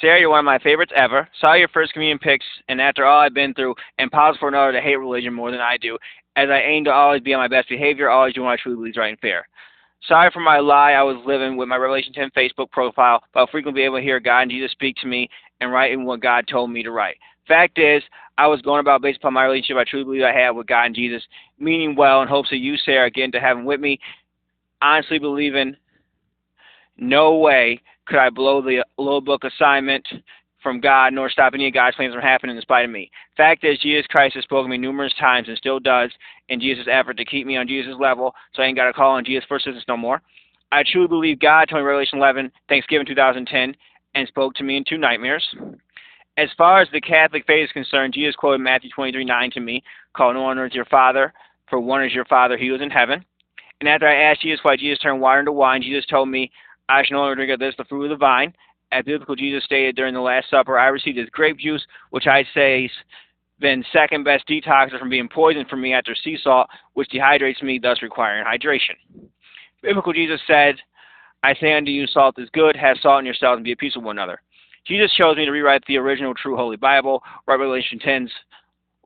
Sarah, you're one of my favorites ever. Saw your first communion pics, and after all I've been through, impossible for another to hate religion more than I do, as I aim to always be on my best behavior, always do what I truly believe is right and fair. Sorry for my lie I was living with my Revelation 10 Facebook profile, but I'll frequently be able to hear God and Jesus speak to me and write in what God told me to write. Fact is, I was going about based upon my relationship I truly believe I have with God and Jesus, meaning well in hopes of you, Sarah, getting to heaven with me, honestly believing no way could I blow the little book assignment from God, nor stop any of God's plans from happening in spite of me. Fact is, Jesus Christ has spoken to me numerous times and still does in Jesus' effort to keep me on Jesus' level, so I ain't got to call on Jesus for assistance no more. I truly believe God told me Revelation 11, Thanksgiving 2010, and spoke to me in two nightmares. As far as the Catholic faith is concerned, Jesus quoted Matthew 23:9 to me, call no one is your father, for one is your father, he was in heaven. And after I asked Jesus why Jesus turned water into wine, Jesus told me I should no longer drink of this, the fruit of the vine. As biblical Jesus stated during the Last Supper, I received this grape juice, which I say has been second best detoxer from being poisoned for me after sea salt, which dehydrates me, thus requiring hydration. Biblical Jesus said, I say unto you, salt is good, have salt in yourselves and be at peace with one another. Jesus chose me to rewrite the original true Holy Bible, write Revelation 10's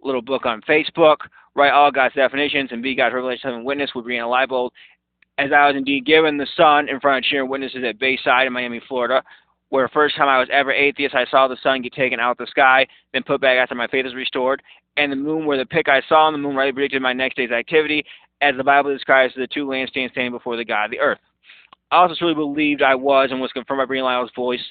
little book on Facebook, write all God's definitions, and be God's Revelation 7 witness with Brianna Leibold, as I was indeed given the sun in front of cheering witnesses at Bayside in Miami, Florida, where the first time I was ever atheist, I saw the sun get taken out of the sky, then put back after my faith is restored, and the moon, where the pic I saw on the moon rightly predicted my next day's activity, as the Bible describes the two lampstands standing before the God of the earth. I also truly believed I was and was confirmed by Brianna Leibowld's voice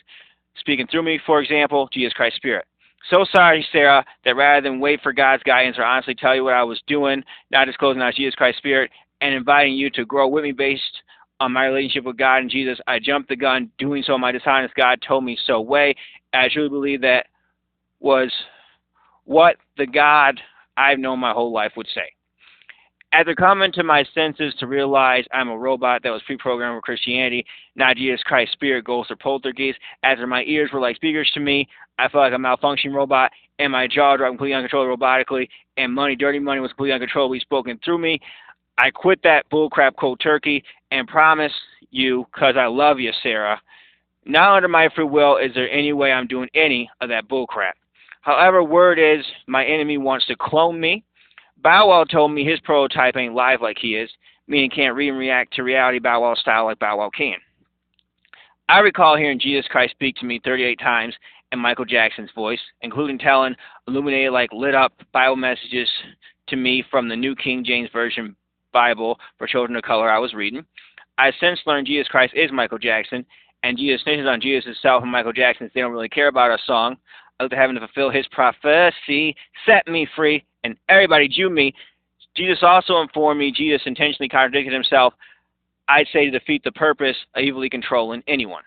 speaking through me, for example, Jesus Christ's Spirit. So sorry, Sarah, that rather than wait for God's guidance or honestly tell you what I was doing, not disclosing out Jesus Christ's Spirit, and inviting you to grow with me based on my relationship with God and Jesus, I jumped the gun, doing so my dishonest God told me so way. I truly believe that was what the God I've known my whole life would say. After coming to my senses to realize I'm a robot that was pre-programmed with Christianity, not Jesus Christ's Spirit, ghost, or poltergeist, after my ears were like speakers to me, I felt like a malfunctioning robot, and my jaw dropped completely uncontrollably robotically, and money, dirty money, was completely uncontrollably spoken through me. I quit that bullcrap cold turkey and promise you, because I love you, Sarah, not under my free will is there any way I'm doing any of that bullcrap. However, word is my enemy wants to clone me. Bow Wow told me his prototype ain't live like he is, meaning can't read and react to reality Bow Wow style like Bow Wow can. I recall hearing Jesus Christ speak to me 38 times in Michael Jackson's voice, including telling illuminated like lit up Bible messages to me from the New King James Version Bible for children of color I was reading. I since learned Jesus Christ is Michael Jackson, and Jesus snitches on Jesus himself and Michael Jackson. They don't really care about a song. I look to heaven to fulfill his prophecy, set me free, and everybody Jew me. Jesus also informed me Jesus intentionally contradicted himself, I'd say to defeat the purpose of evilly controlling anyone.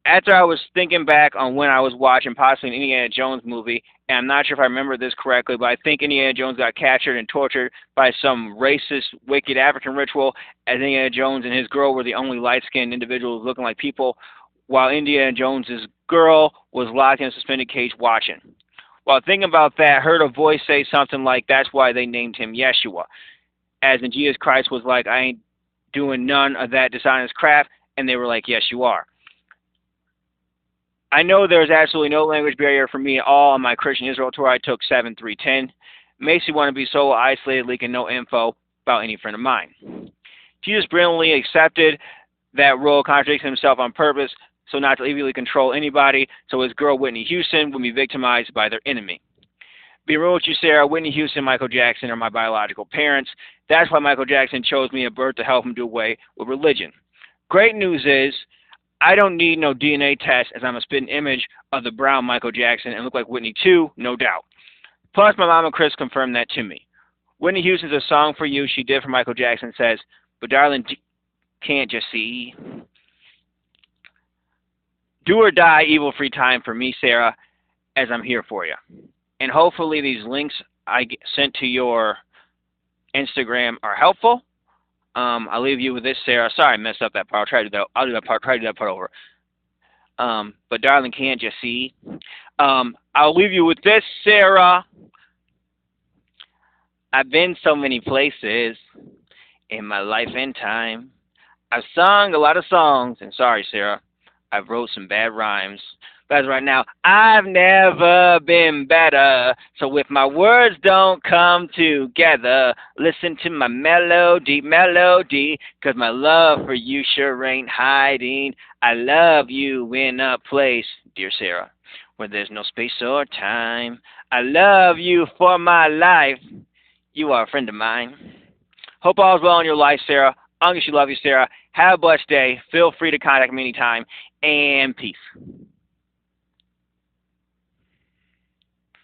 After I was thinking back on when I was watching possibly an Indiana Jones movie, and I'm not sure if I remember this correctly, but I think Indiana Jones got captured and tortured by some racist, wicked African ritual, as Indiana Jones and his girl were the only light-skinned individuals looking like people, while Indiana Jones's girl was locked in a suspended cage watching. While thinking about that, I heard a voice say something like, that's why they named him Yeshua, as in Jesus Christ was like, I ain't doing none of that dishonest crap, and they were like, yes, you are. I know there's absolutely no language barrier for me at all on my Christian Israel tour I took 7-3-10. Makes me want to be so isolated, leaking no info about any friend of mine. Jesus brilliantly accepted that role, contradicting himself on purpose, so not to illegally control anybody, so his girl Whitney Houston would be victimized by their enemy. Being real with you, Sarah, Whitney Houston and Michael Jackson are my biological parents. That's why Michael Jackson chose me at birth to help him do away with religion. Great news is, I don't need no DNA test, as I'm a spitting image of the brown Michael Jackson and look like Whitney too, no doubt. Plus, my mama Chris confirmed that to me. Whitney Houston's A Song for You she did for Michael Jackson says, but darling, can't you see? Do or die, evil-free time for me, Sarah, as I'm here for you. And hopefully these links I sent to your Instagram are helpful. I'll leave you with this, Sarah. Sorry I messed up that part. I'll try to do that. I'll do that part. Try to do that part over. But darling, can't you see? I'll leave you with this, Sarah. I've been so many places in my life and time. I've sung a lot of songs, and sorry, Sarah, I wrote some bad rhymes. But as of right now, I've never been better. So if my words don't come together, listen to my melody, melody. 'Cause my love for you sure ain't hiding. I love you in a place, dear Sarah, where there's no space or time. I love you for my life. You are a friend of mine. Hope all is well in your life, Sarah. I guess you love you, Sarah. Have a blessed day. Feel free to contact me anytime. And peace.